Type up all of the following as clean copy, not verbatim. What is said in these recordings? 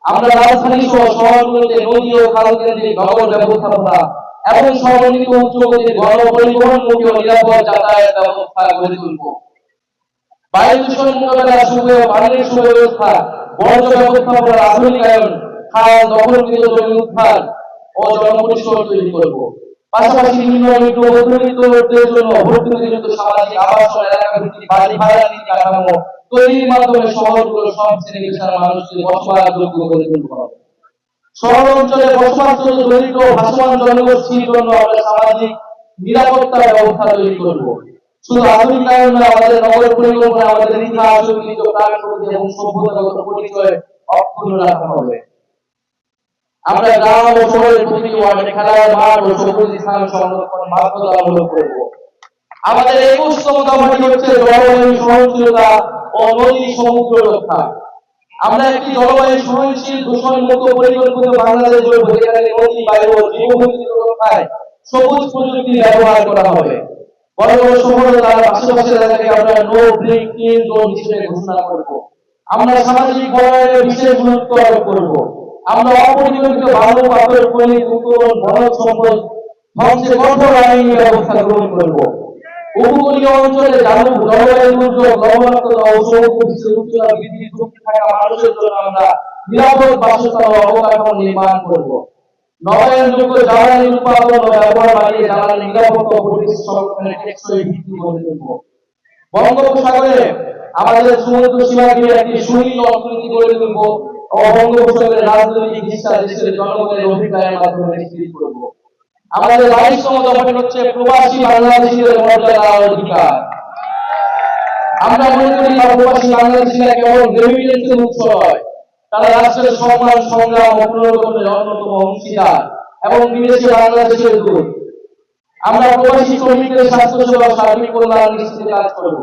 আমরা রাজধানী সহ শহরগুলোতে নদী ও খাল কেন্দ্রিক নগর ব্যবস্থাপনা এবং সমন্বিত উচ্চগতির গণপরিবহনমুখী ও নিরাপদ যাতায়াত ব্যবস্থা গড়ে তুলব। বায়ু দূষণ মোকাবেলা সুযোগ পানির সুব্যবস্থা বর্জ্য ব্যবস্থাপনার আধুনিকায়ন খাল দখলকৃত জমি উদ্ধার ও জনপরিসর তৈরি করব। পাশাপাশি নিম্নবিত্ত ও মধ্যবিত্তদের জন্য ভর্তুকিযুক্ত সামাজিক আবাসন এলাকা ভিত্তিক বাড়ি ভাড়া নীতি কাঠামো তৈরির মাধ্যমে শহরগুলোর সব শ্রেণী পেশার মানুষকে বসবাসযোগ্য করে তুলতে হবে। শহর অঞ্চলে বসবাসরত দরিদ্র ভাসমান জনগোষ্ঠীর জন্য আমরা সামাজিক নিরাপত্তার ব্যবস্থা তৈরি করব। শুধু আধুনিকায়ন নয়, আমাদের নগর পরিকল্পনা আমাদের ইতিহাস ঐতিহ্য প্রাণ প্রকৃতি এবং সভ্যতাগত পরিচয় অক্ষুণ্ণ রাখা হবে। আমরা গ্রাম ও শহরের প্রতিটি ওয়ার্ডে খেলার মাঠ ও সবুজ স্থান সংরক্ষণ বাধ্যতামূলক করব। আমাদের 21তম দফাটি হচ্ছে জলবায়ু সহনশীলতা ও নদী সমুদ্র রক্ষা। আমরা একটি জলবায়ু সহনশীল দূষণমুক্ত পরিকল্পিত বাংলাদেশ গড়ব, যেখানে নদী, বায়ু ও জীববৈচিত্র্য রক্ষায় সবুজ প্রযুক্তি ব্যবহার করা হবে। বড় বড় শহর ও তার আশেপাশের এলাকাকে আমরা নো ব্রেক ক্লিন জোন হিসেবে ঘোষণা করব। আমরা সামাজিক বনায়নে বিশেষ গুরুত্ব আরোপ করব। আমরা অপরিকল্পিত বালু, পাথর, খনি উত্তোলন, বনজ সম্পদ ধ্বংসে কঠোর আইনি ব্যবস্থা গ্রহণ করব। উপকূলীয় অঞ্চলে জলবায়ু দুর্যোগ, লবণাক্ততা ও সমুদ্র পৃষ্ঠের উচ্চতা বৃদ্ধির ঝুঁকি থাকা মানুষের জন্য আমরা নিরাপদ বাসস্থান ও অবকাঠামো নির্মাণ করব। নবায়নযোগ্য জ্বালানি উৎপাদন ও ব্যবহার বাড়িয়ে জ্বালানি নিরাপত্তা ও পরিবেশ সংরক্ষণের টেকসই ভিত্তি গড়ে তুলব। বঙ্গোপসাগরে আমাদের সমুদ্র সীমা ঘিরে একটি সুনীল অর্থনীতি গড়ে তুলব ও বঙ্গোপসাগরের রাজনৈতিক দিশা দেশের জনগণের অধিকারের মাধ্যমে নিশ্চিত করব। আমাদের 22তম দফাটি হচ্ছে প্রবাসী বাংলাদেশিদের মর্যাদা ও অধিকার। আমরা মনে করি প্রবাসী বাংলাদেশিরা কেবল রেমিটেন্সের উৎস নয়, তারা রাষ্ট্রের সম্মান, সংগ্রাম ও পুনর্গঠনের অন্যতম অংশীদার এবং বিদেশে বাংলাদেশের দূত। আমরা প্রবাসী শ্রমিকদের স্বাস্থ্যসেবা সার্বিক কল্যাণ নিশ্চিতে কাজ করব।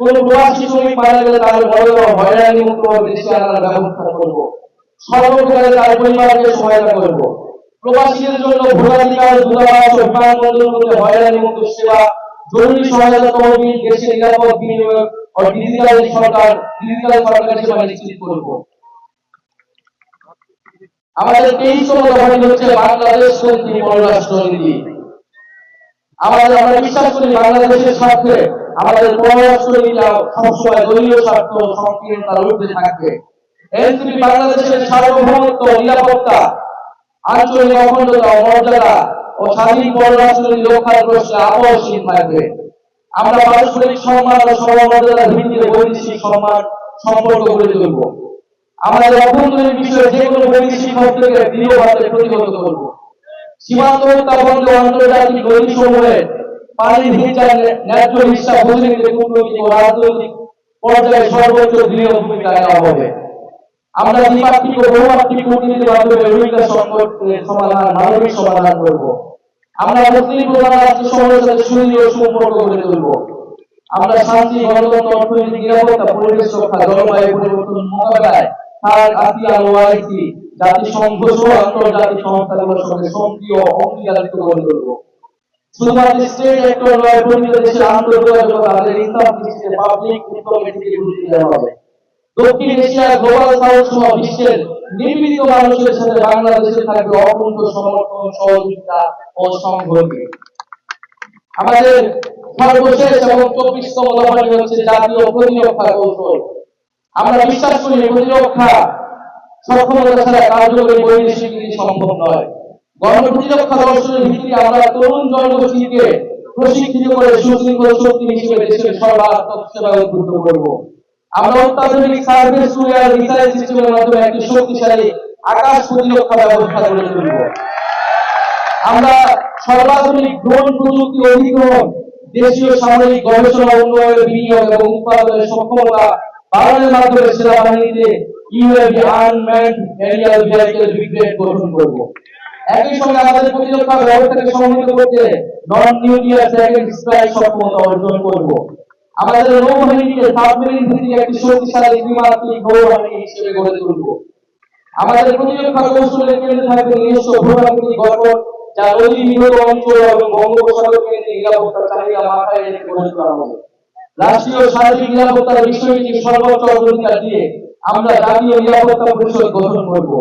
কোন প্রবাসী শ্রমিক মারা গেলে তার বড় হয়রানি মুক্তভাবে দেশে আনার ব্যবস্থা করব। সর্বপ্রকারে তার পরিবারকে সহায়তা করব। প্রবাসীদের জন্য ভোটাধিকার, দূতাবাস ও বিমানবন্দরগুলোতে হয়রানি মুক্ত সেবা, জরুরি সহায়তা তহবিল, দেশের নিরাপদ বিনিয়োগ ও ডিজিটাল সরকার সেবা নিশ্চিত করব। আমাদের 23তম দফাটি হচ্ছে বাংলাদেশ পন্থী পররাষ্ট্রনীতি। আমরা বিশ্বাস করি বাংলাদেশের স্বার্থে আমাদের পররাষ্ট্রনীতি সবসময় দলীয় স্বার্থ সংকীর্ণতার ঊর্ধ্বে থাকবে। এনসিপি বাংলাদেশের সার্বভৌমত্ব, নিরাপত্তা, আঞ্চলিক অখণ্ডতা ও মর্যাদা ও স্বাধীন পররাষ্ট্রনীতি রক্ষার প্রশ্নে আপোষহীন থাকবে। আমরা পারস্পরিক সম্মান ও সমমর্যাদার ভিত্তিতে বৈদেশিক সম্পর্ক গড়ে তুলব। আমাদের অভ্যন্তরীণ বিষয়ে যে কোনো বৈদেশিক হস্তক্ষেপকে দৃঢ়ভাবে প্রতিহত করব। সীমান্ত হত্যা বন্ধ, আন্তর্জাতিক নদীসমূহে পানি ভিড়ার ন্যায্য হিস্সা বুঝে নিতে কূটনৈতিক ও রাজনৈতিক পর্যায়ে সর্বোচ্চ দৃঢ় ভূমিকা নেওয়া হবে। আমরা দ্বিপাক্ষিক ও বহুপাক্ষিক কূটনীতির মাধ্যমে রোহিঙ্গা সংকটের সমাধান, মানবিক সমাধান করব। আমরা মুসলিম প্রধান রাষ্ট্রসমূহের সাথে সুদৃঢ় সম্পর্ক গড়ে তুলব। আমরা শান্তি, গণতন্ত্র, অর্থনৈতিক নিরাপত্তা, পরিবেশ রক্ষা, জলবায়ু পরিবর্তন মোকাবেলায় আসিয়ান, ওআইসি, জাতিসংঘ সহ আন্তর্জাতিক সংস্থাগুলোর সঙ্গে সক্রিয় অংশীদারিত্ব গড়ে তুলব। শুধুমাত্র স্টেট অ্যাক্টর নয়, প্রতিটি দেশের আন্তর্জাতিক তাদের ইনকাম সিস্টেম, পাবলিক ডিপ্লোমেসিকে গুরুত্ব দেওয়া হবে। দক্ষিণ এশিয়া, গ্লোবাল সাউথ সহ বিশ্বের নির্মিত মানুষের সাথে বাংলাদেশে থাকবে অকুণ্ঠ সমর্থন, সহযোগিতা ও সংহতি। আমাদের সর্বশেষ এবং 24তম দফাটি হচ্ছে জাতীয় প্রতিরক্ষা কৌশল। আমরা বিশ্বাস করি প্রতিরক্ষা সক্ষমতা ছাড়া কার্যকরী বৈদেশিক নীতি সম্ভব নয়। গণপ্রতিরক্ষা দর্শনের ভিত্তিতে আমরা তরুণ জনগোষ্ঠীকে প্রশিক্ষিত করে সুশৃঙ্খল শক্তি হিসেবে দেশের সর্বাত্মক সেবায় উদ্বুদ্ধ করব। আমরা অত্যাধুনিক সার্ভিস টুল আর মিসাইল সিস্টেমের মাধ্যমে একটি শক্তিশালী আকাশ প্রতিরক্ষা ব্যবস্থা গড়ে তুলব। আমরা সর্বাধুনিক ড্রোন প্রযুক্তি অধিগ্রহণ, দেশীয় সামরিক গবেষণা, উন্নয়নের বিনিয়োগ এবং উৎপাদনের সক্ষমতা বাড়ানোর মাধ্যমে সেনাবাহিনীতে UAV, unmanned aerial vehicle brigade গঠন করব। একই সঙ্গে আমাদের প্রতিরক্ষা ব্যবস্থাকে সমন্বিত করতে নন নিউক্লিয়ার সেকেন্ড স্ট্রাইক সক্ষমতা অর্জন করব। আমাদের নৌবাহিনীকে সাবমেরিন ভিত্তিক একটি শক্তিশালী ত্রিমাত্রিক নৌবাহিনী হিসেবে গড়ে তুলব। আমাদের প্রতিরক্ষা কৌশলের কেন্দ্রে থাকবে নিজস্ব ভূপ্রাকৃতিক গঠন, যা নদী নির্ভর অঞ্চল এবং বঙ্গোপসাগর কেন্দ্রিক নিরাপত্তার চাহিদা মাথায় রেখে গড়ে তোলা হবে। রাষ্ট্রীয় সার্বিক নিরাপত্তার বিষয়টি সর্বোচ্চ অগ্রাধিকার দিয়ে আমরা জাতীয় নিরাপত্তা পরিষদ গঠন করব।